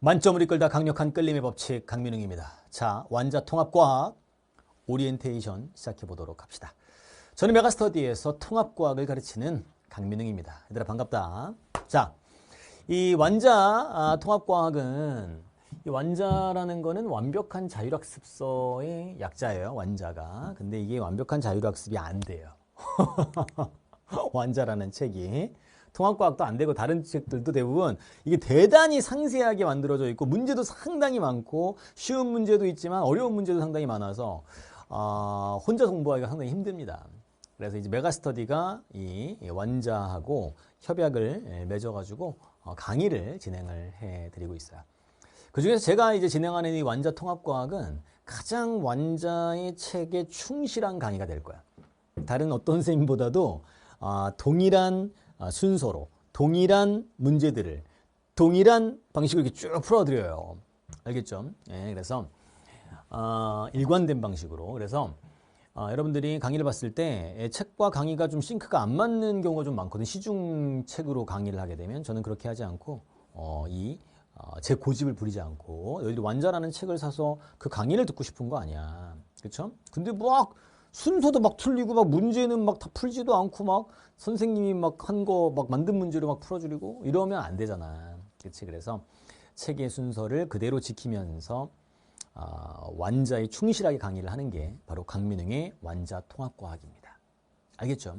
만점을 이끌다 강력한 끌림의 법칙 강민웅입니다. 자, 완자 통합과학 오리엔테이션 시작해 보도록 합시다. 저는 메가스터디에서 통합과학을 가르치는 강민웅입니다. 얘들아 반갑다. 자, 이 완자 통합과학은 이 완자라는 거는 완벽한 자율학습서의 약자예요. 완자가. 근데 이게 완벽한 자율학습이 안 돼요. 완자라는 책이. 통합과학도 안 되고 다른 책들도 대부분 이게 대단히 상세하게 만들어져 있고 문제도 상당히 많고 쉬운 문제도 있지만 어려운 문제도 상당히 많아서 혼자 공부하기가 상당히 힘듭니다. 그래서 이제 메가스터디가 이 완자하고 협약을 맺어가지고 강의를 진행을 해드리고 있어요. 그 중에서 제가 이제 진행하는 이 완자 통합과학은 가장 완자의 책에 충실한 강의가 될 거야. 다른 어떤 선생님보다도 동일한 순서로 동일한 문제들을 동일한 방식으로 이렇게 쭉 풀어드려요. 알겠죠? 예, 그래서 일관된 방식으로. 그래서 여러분들이 강의를 봤을 때 책과 강의가 좀 싱크가 안 맞는 경우가 좀 많거든요. 시중책으로 강의를 하게 되면 저는 그렇게 하지 않고 제 고집을 부리지 않고 너희들이 완자라는 책을 사서 그 강의를 듣고 싶은 거 아니야. 그렇죠? 근데 막 순서도 막 틀리고 막 문제는 막 다 풀지도 않고 막 선생님이 막 한 거 막 만든 문제로 막 풀어주고 이러면 안 되잖아. 그렇지? 그래서 책의 순서를 그대로 지키면서 완자에 충실하게 강의를 하는 게 바로 강민웅의 완자 통합과학입니다. 알겠죠?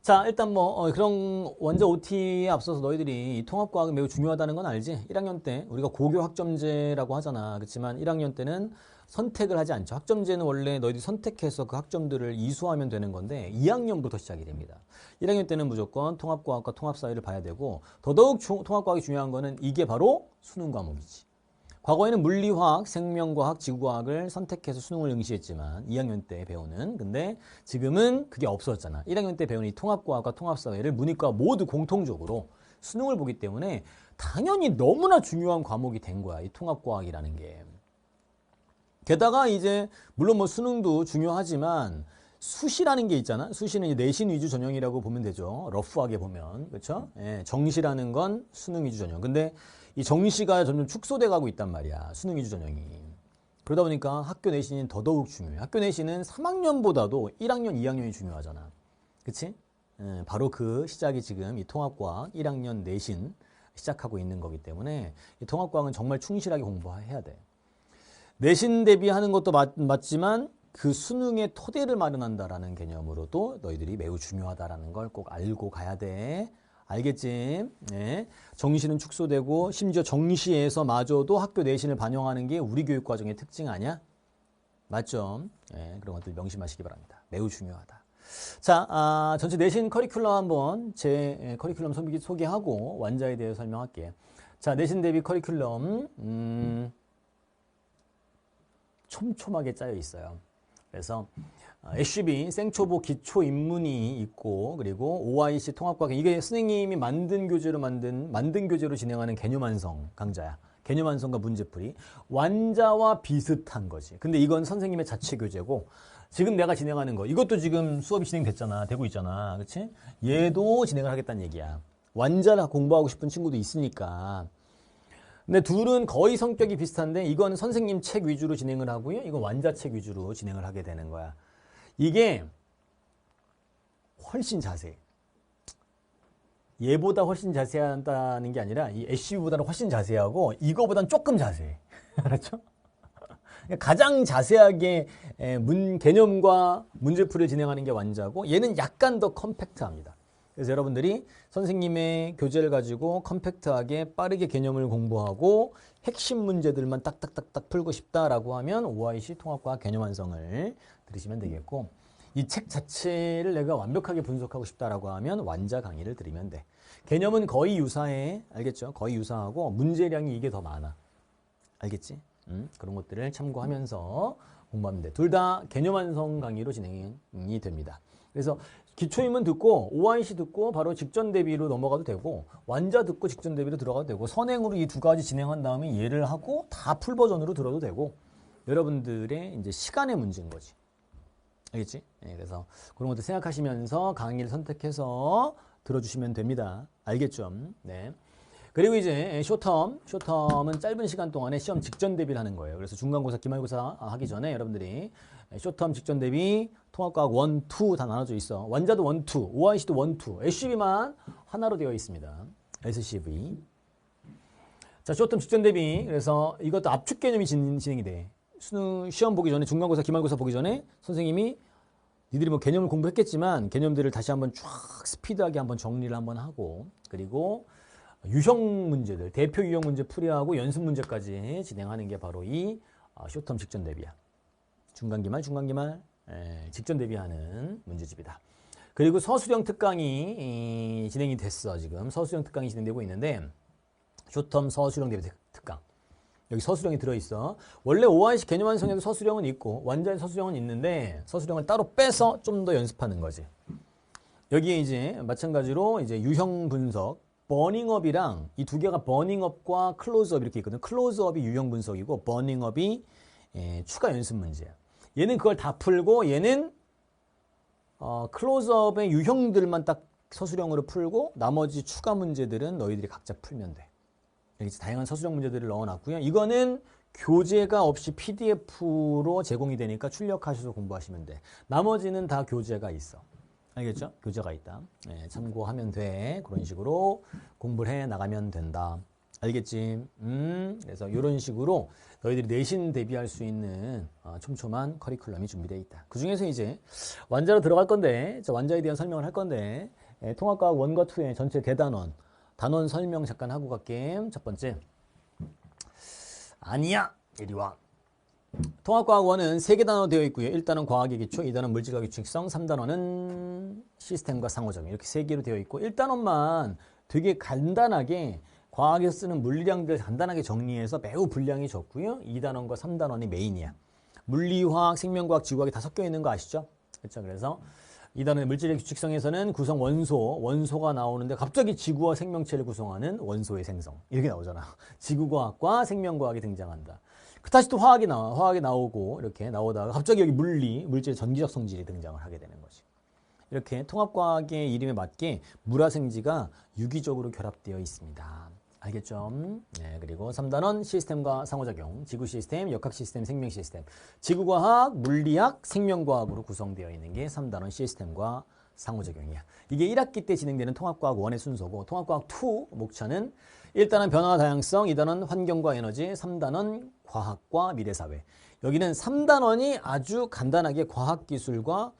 자, 일단 그런 완자 OT에 앞서서 너희들이 이 통합과학이 매우 중요하다는 건 알지? 1학년 때 우리가 고교 학점제라고 하잖아. 그렇지만 1학년 때는 선택을 하지 않죠. 학점제는 원래 너희들이 선택해서 그 학점들을 이수하면 되는 건데 2학년부터 시작이 됩니다. 1학년 때는 무조건 통합과학과 통합사회를 봐야 되고 더더욱 통합과학이 중요한 거는 이게 바로 수능 과목이지. 과거에는 물리화학, 생명과학, 지구과학을 선택해서 수능을 응시했지만 2학년 때 배우는. 근데 지금은 그게 없어졌잖아. 1학년 때 배우는 이 통합과학과 통합사회를 문이과 모두 공통적으로 수능을 보기 때문에 당연히 너무나 중요한 과목이 된 거야. 이 통합과학이라는 게. 게다가 이제 물론 수능도 중요하지만 수시라는 게 있잖아. 수시는 이제 내신 위주 전형이라고 보면 되죠. 러프하게 보면. 그렇죠? 예, 정시라는 건 수능 위주 전형. 근데 이 정시가 점점 축소돼 가고 있단 말이야. 수능 위주 전형이. 그러다 보니까 학교 내신이 더더욱 중요해. 학교 내신은 3학년보다도 1학년, 2학년이 중요하잖아. 그치? 바로 그 시작이 지금 이 통합과학 1학년 내신 시작하고 있는 거기 때문에 이 통합과학은 정말 충실하게 공부해야 돼. 내신 대비하는 것도 맞지만 그 수능의 토대를 마련한다라는 개념으로도 너희들이 매우 중요하다라는 걸 꼭 알고 가야 돼. 알겠지? 네. 정시는 축소되고 심지어 정시에서마저도 학교 내신을 반영하는 게 우리 교육과정의 특징 아니야? 맞죠? 네, 그런 것들 명심하시기 바랍니다. 매우 중요하다. 자, 전체 내신 커리큘럼 한번 제 커리큘럼 소개하고 완자에 대해 설명할게. 자, 내신 대비 커리큘럼 촘촘하게 짜여 있어요. 그래서 SCB 생초보 기초 입문이 있고 그리고 OIC 통합과학 이게 선생님이 만든 교재로 진행하는 개념완성 강좌야. 개념완성과 문제풀이 완자와 비슷한 거지. 근데 이건 선생님의 자체 교재고 지금 내가 진행하는 거 이것도 지금 수업이 진행됐잖아. 되고 있잖아. 그렇지? 얘도 진행을 하겠다는 얘기야. 완자를 공부하고 싶은 친구도 있으니까. 근데 둘은 거의 성격이 비슷한데 이건 선생님 책 위주로 진행을 하고요. 이건 완자 책 위주로 진행을 하게 되는 거야. 이게 훨씬 자세해. 얘보다 훨씬 자세하다는 게 아니라 이 SCB보다는 훨씬 자세하고 이거보다는 조금 자세해. 알았죠? 가장 자세하게 개념과 문제풀이를 진행하는 게 완자고 얘는 약간 더 컴팩트합니다. 그래서 여러분들이 선생님의 교재를 가지고 컴팩트하게 빠르게 개념을 공부하고 핵심 문제들만 딱딱딱딱 풀고 싶다라고 하면 OIC 통합과학 개념 완성을 들으시면 되겠고 이 책 자체를 내가 완벽하게 분석하고 싶다라고 하면 완자 강의를 들으면 돼. 개념은 거의 유사해. 알겠죠? 거의 유사하고 문제량이 이게 더 많아. 알겠지? 그런 것들을 참고하면서 공부하면 돼. 둘 다 개념 완성 강의로 진행이 됩니다. 그래서 기초임은 듣고 OIC 듣고 바로 직전 대비로 넘어가도 되고 완자 듣고 직전 대비로 들어가도 되고 선행으로 이 두 가지 진행한 다음에 얘를 하고 다 풀 버전으로 들어도 되고 여러분들의 이제 시간의 문제인 거지. 알겠지? 네, 그래서 그런 것도 생각하시면서 강의를 선택해서 들어주시면 됩니다. 알겠죠? 네. 그리고 이제 쇼텀은 짧은 시간 동안에 시험 직전 대비를 하는 거예요. 그래서 중간고사, 기말고사 하기 전에 여러분들이 쇼텀 직전 대비 통합과학 1, 2 다 나눠져 있어. 완자도 1, 2, OIC도 1, 2, SCV만 하나로 되어 있습니다. SCV. 자, 쇼텀 직전 대비. 그래서 이것도 압축 개념이 진행이 돼. 수능 시험 보기 전에, 중간고사, 기말고사 보기 전에 선생님이 니들이 뭐 개념을 공부했겠지만 개념들을 다시 한번 쫙 스피드하게 한번 정리를 한번 하고, 그리고 유형 문제들, 대표 유형 문제 풀이하고 연습 문제까지 진행하는 게 바로 이 쇼텀 직전 대비야. 중간기말 직전 대비하는 문제집이다. 그리고 서술형 특강이 진행이 됐어. 지금 서술형 특강이 진행되고 있는데, 쇼텀 서술형 대비 특강. 여기 서술형이 들어있어. 원래 OIC 개념 완성에도 서술형은 있고 완자의 서술형은 있는데, 서술형을 따로 빼서 좀 더 연습하는 거지. 여기에 이제 마찬가지로 이제 유형 분석, 버닝업이랑 이 두 개가 버닝업과 클로즈업 이렇게 있거든. 클로즈업이 유형 분석이고 버닝업이 추가 연습 문제야. 얘는 그걸 다 풀고, 얘는 클로즈업의 유형들만 딱 서술형으로 풀고 나머지 추가 문제들은 너희들이 각자 풀면 돼. 여기 다양한 서술형 문제들을 넣어놨고요. 이거는 교재가 없이 PDF로 제공이 되니까 출력하셔서 공부하시면 돼. 나머지는 다 교재가 있어. 알겠죠? 교재가 있다. 네, 참고하면 돼. 그런 식으로 공부를 해 나가면 된다. 알겠지? 그래서 이런 식으로 너희들이 내신 대비할 수 있는 촘촘한 커리큘럼이 준비되어 있다. 그 중에서 이제 완자로 들어갈 건데, 완자에 대한 설명을 할 건데, 통합과학 1과 2의 전체 대단원, 단원 설명 잠깐 하고 갈게. 첫 번째. 아니야! 이리 와. 통합과학 1은 3개 단어로 되어 있고요. 1단원 과학의 기초, 2단원 물질과 규칙성, 3단원은 시스템과 상호작용. 이렇게 3개로 되어 있고, 1단원만 되게 간단하게 과학에서 쓰는 물리량들 간단하게 정리해서 매우 분량이 적고요. 2단원과 3단원이 메인이야. 물리화학, 생명과학, 지구과학이 다 섞여 있는 거 아시죠? 그렇죠? 그래서 2단원의 물질의 규칙성에서는 구성 원소가 나오는데 갑자기 지구와 생명체를 구성하는 원소의 생성. 이렇게 나오잖아. 지구과학과 생명과학이 등장한다. 다시 또 화학이 나오고 이렇게 나오다가 갑자기 여기 물질의 전기적 성질이 등장을 하게 되는 거지. 이렇게 통합과학의 이름에 맞게 물화생지가 유기적으로 결합되어 있습니다. 알겠죠? 네, 그리고 3단원 시스템과 상호작용, 지구 시스템, 역학 시스템, 생명 시스템, 지구과학, 물리학, 생명과학으로 구성되어 있는 게 3단원 시스템과 상호작용이야. 이게 1학기 때 진행되는 통합과학 1의 순서고, 통합과학 2 목차는 1단원 변화와 다양성, 2단원 환경과 에너지, 3단원 과학과 미래사회. 여기는 3단원이 아주 간단하게 과학기술과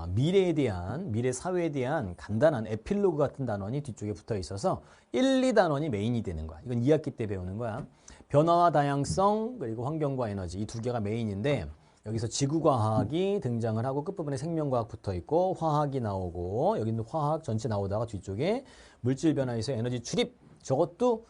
미래 사회에 대한 간단한 에필로그 같은 단원이 뒤쪽에 붙어 있어서 1, 2단원이 메인이 되는 거야. 이건 2학기 때 배우는 거야. 변화와 다양성, 그리고 환경과 에너지, 이 두 개가 메인인데, 여기서 지구과학이 등장을 하고 끝부분에 생명과학 붙어 있고, 화학이 나오고, 여기는 화학 전체 나오다가 뒤쪽에 물질 변화에서 에너지 출입, 저것도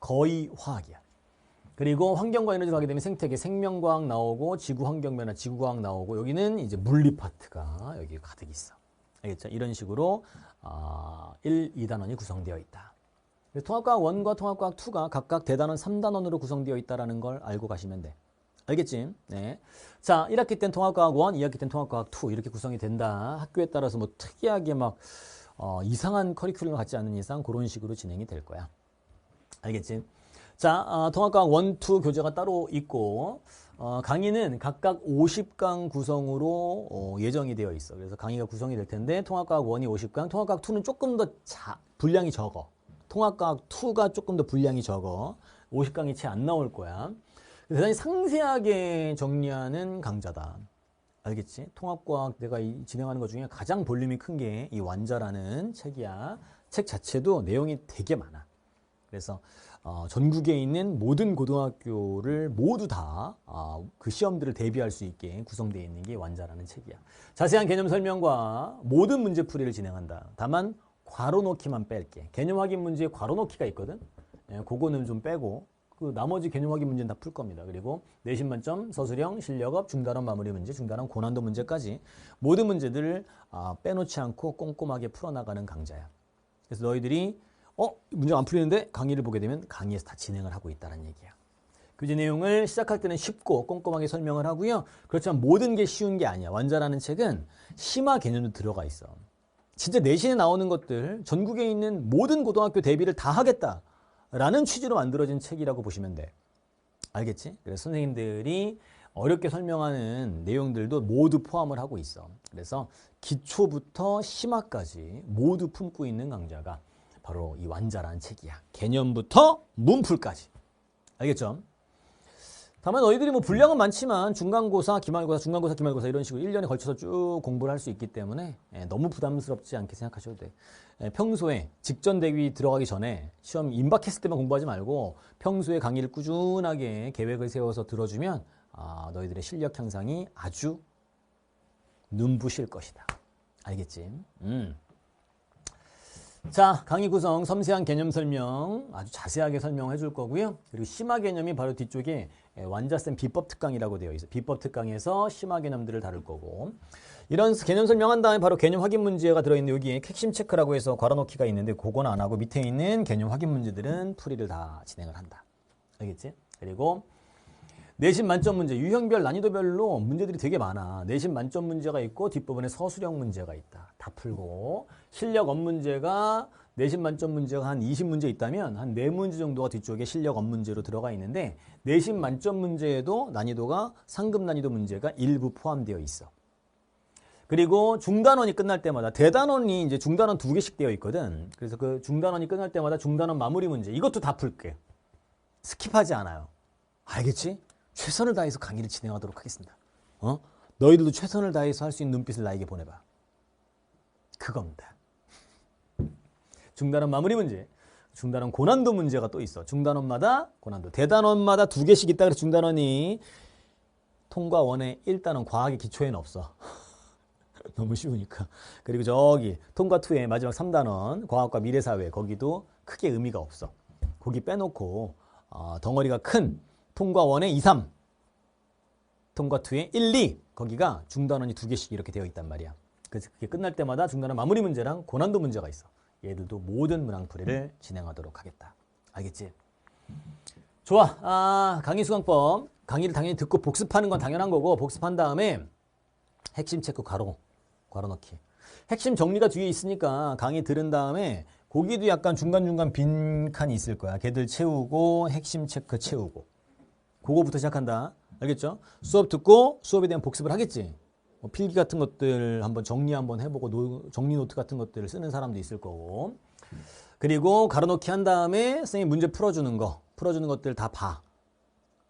거의 화학이야. 그리고 환경과 에너지로 가게 되면 생태계, 생명과학 나오고, 지구 환경 변화, 지구과학 나오고, 여기는 이제 물리 파트가 여기 가득 있어. 알겠죠? 이런 식으로 1, 2단원이 구성되어 있다. 통합과학 1과 통합과학 2가 각각 대단원 3단원으로 구성되어 있다는 걸 알고 가시면 돼. 알겠지? 네. 자, 1학기 땐 통합과학 1, 2학기 땐 통합과학 2 이렇게 구성이 된다. 학교에 따라서 뭐 특이하게 막 이상한 커리큘럼을 갖지 않는 이상 그런 식으로 진행이 될 거야. 알겠지? 자, 통합과학 1, 2 교재가 따로 있고, 강의는 각각 50강 구성으로 예정이 되어 있어. 그래서 강의가 구성이 될 텐데, 통합과학 1이 50강, 통합과학 2는 조금 더 분량이 적어. 통합과학 2가 조금 더 분량이 적어. 50강이 채 안 나올 거야. 대단히 상세하게 정리하는 강좌다. 알겠지? 통합과학 내가 진행하는 것 중에 가장 볼륨이 큰 게 이 완자라는 책이야. 책 자체도 내용이 되게 많아. 그래서 전국에 있는 모든 고등학교를 모두 다 그 시험들을 대비할 수 있게 구성되어 있는 게 완자라는 책이야. 자세한 개념 설명과 모든 문제풀이를 진행한다. 다만 괄호 넣기만 뺄게. 개념 확인 문제에 괄호 넣기가 있거든. 그거는 좀 빼고 그 나머지 개념 확인 문제는 다 풀 겁니다. 그리고 내신 만점, 서술형, 실력업, 중단원 마무리 문제, 중단원 고난도 문제까지 모든 문제들을 빼놓지 않고 꼼꼼하게 풀어나가는 강좌야. 그래서 너희들이 문제 안 풀리는데 강의를 보게 되면 강의에서 다 진행을 하고 있다는 얘기야. 교재 내용을 시작할 때는 쉽고 꼼꼼하게 설명을 하고요. 그렇지만 모든 게 쉬운 게 아니야. 완자라는 책은 심화 개념도 들어가 있어. 진짜 내신에 나오는 것들, 전국에 있는 모든 고등학교 대비를 다 하겠다 라는 취지로 만들어진 책이라고 보시면 돼. 알겠지? 그래서 선생님들이 어렵게 설명하는 내용들도 모두 포함을 하고 있어. 그래서 기초부터 심화까지 모두 품고 있는 강좌가 바로 이 완자라는 책이야. 개념부터 문풀까지. 알겠죠? 다만 너희들이 뭐 분량은 많지만 중간고사, 기말고사, 중간고사, 기말고사 이런 식으로 1년에 걸쳐서 쭉 공부를 할 수 있기 때문에 너무 부담스럽지 않게 생각하셔도 돼. 평소에 직전 대비 들어가기 전에 시험 임박했을 때만 공부하지 말고 평소에 강의를 꾸준하게 계획을 세워서 들어주면 너희들의 실력 향상이 아주 눈부실 것이다. 알겠지? 자, 강의 구성, 섬세한 개념 설명 아주 자세하게 설명해 줄 거고요. 그리고 심화 개념이 바로 뒤쪽에 완자쌤 비법 특강이라고 되어 있어요. 비법 특강에서 심화 개념들을 다룰 거고, 이런 개념 설명한 다음에 바로 개념 확인 문제가 들어있는 여기에 핵심 체크라고 해서 괄호넣기가 있는데 그건 안 하고 밑에 있는 개념 확인 문제들은 풀이를 다 진행을 한다. 알겠지? 그리고 내신 만점 문제, 유형별 난이도별로 문제들이 되게 많아. 내신 만점 문제가 있고 뒷부분에 서술형 문제가 있다. 다 풀고 실력 업 문제가 내신 만점 문제가 한 20문제 있다면 한 4문제 정도가 뒤쪽에 실력 업 문제로 들어가 있는데 내신 만점 문제에도 난이도가 상급 난이도 문제가 일부 포함되어 있어. 그리고 중단원이 끝날 때마다 대단원이 이제 중단원 2개씩 되어 있거든. 그래서 그 중단원이 끝날 때마다 중단원 마무리 문제 이것도 다 풀게. 스킵하지 않아요. 알겠지? 최선을 다해서 강의를 진행하도록 하겠습니다. 너희들도 최선을 다해서 할 수 있는 눈빛을 나에게 보내봐. 그겁니다. 중단원 마무리 문제, 중단원 고난도 문제가 또 있어. 중단원마다 고난도, 대단원마다 2개씩 있다. 그래서 중단원이 통과 1의 1단원 과학의 기초에는 없어. 너무 쉬우니까. 그리고 저기 통과 2의 마지막 3단원 과학과 미래사회 거기도 크게 의미가 없어. 거기 빼놓고 덩어리가 큰 통과 1의 2, 3, 통과 2의 1, 2 거기가 중단원이 2개씩 이렇게 되어 있단 말이야. 그래서 그게 끝날 때마다 중단원 마무리 문제랑 고난도 문제가 있어. 얘들도 모든 문항풀이를 진행하도록 하겠다. 알겠지? 좋아. 강의 수강법. 강의를 당연히 듣고 복습하는 건 당연한 거고 복습한 다음에 핵심 체크 괄호넣기. 핵심 정리가 뒤에 있으니까 강의 들은 다음에 거기도 약간 중간중간 빈칸이 있을 거야. 걔들 채우고 핵심 체크 채우고. 그거부터 시작한다. 알겠죠? 수업 듣고 수업에 대한 복습을 하겠지. 뭐 필기 같은 것들 한번 정리 한번 해보고 정리 노트 같은 것들을 쓰는 사람도 있을 거고. 그리고 가로놓기 한 다음에 선생님 문제 풀어주는 것들 다 봐.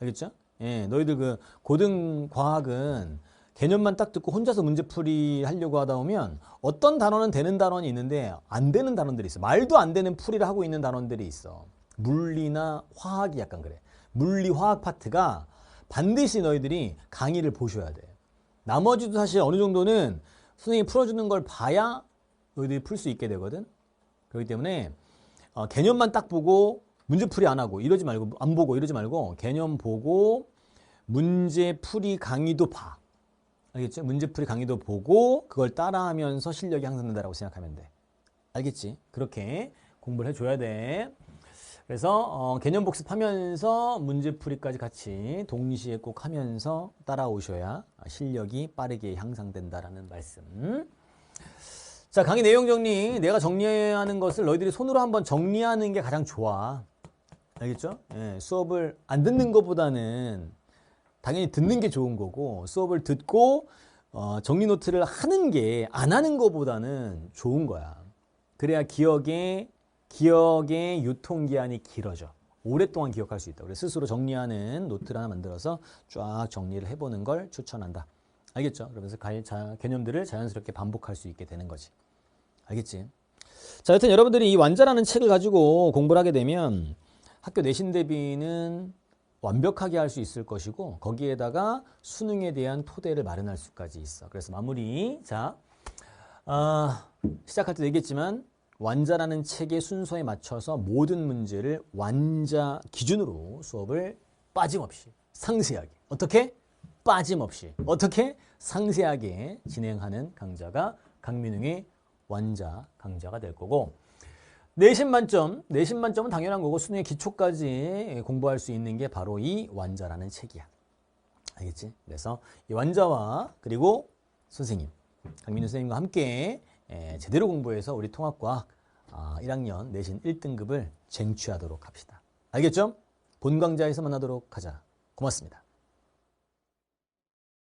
알겠죠? 예, 너희들 그 고등 과학은 개념만 딱 듣고 혼자서 문제풀이 하려고 하다 보면 어떤 단원은 되는 단원이 있는데 안 되는 단원들이 있어. 말도 안 되는 풀이를 하고 있는 단원들이 있어. 물리나 화학이 약간 그래. 물리, 화학 파트가 반드시 너희들이 강의를 보셔야 돼. 나머지도 사실 어느 정도는 선생님이 풀어주는 걸 봐야 너희들이 풀 수 있게 되거든. 그렇기 때문에 개념만 딱 보고 문제풀이 안 하고 이러지 말고 안 보고 이러지 말고 개념 보고 문제풀이 강의도 봐. 알겠지? 문제풀이 강의도 보고 그걸 따라하면서 실력이 향상된다고 생각하면 돼. 알겠지? 그렇게 공부를 해줘야 돼. 그래서 개념 복습하면서 문제풀이까지 같이 동시에 꼭 하면서 따라오셔야 실력이 빠르게 향상된다라는 말씀. 자, 강의 내용 정리. 내가 정리하는 것을 너희들이 손으로 한번 정리하는 게 가장 좋아. 알겠죠? 예, 수업을 안 듣는 것보다는 당연히 듣는 게 좋은 거고 수업을 듣고 정리 노트를 하는 게 안 하는 것보다는 좋은 거야. 그래야 기억의 유통기한이 길어져. 오랫동안 기억할 수 있다. 그래서 스스로 정리하는 노트를 하나 만들어서 쫙 정리를 해보는 걸 추천한다. 알겠죠? 그러면서 개념들을 자연스럽게 반복할 수 있게 되는 거지. 알겠지? 자, 여튼 여러분들이 이 완자라는 책을 가지고 공부를 하게 되면 학교 내신 대비는 완벽하게 할 수 있을 것이고 거기에다가 수능에 대한 토대를 마련할 수까지 있어. 그래서 마무리. 자, 시작할 때도 얘기했지만 완자라는 책의 순서에 맞춰서 모든 문제를 완자 기준으로 수업을 빠짐없이 상세하게 어떻게? 빠짐없이 어떻게? 상세하게 진행하는 강좌가 강민웅의 완자 강좌가 될 거고 내신 만점은 당연한 거고 수능의 기초까지 공부할 수 있는 게 바로 이 완자라는 책이야. 알겠지? 그래서 이 완자와 그리고 선생님, 강민웅 선생님과 함께 제대로 공부해서 우리 통합과학 1학년 내신 1등급을 쟁취하도록 합시다. 알겠죠? 본강좌에서 만나도록 하자. 고맙습니다.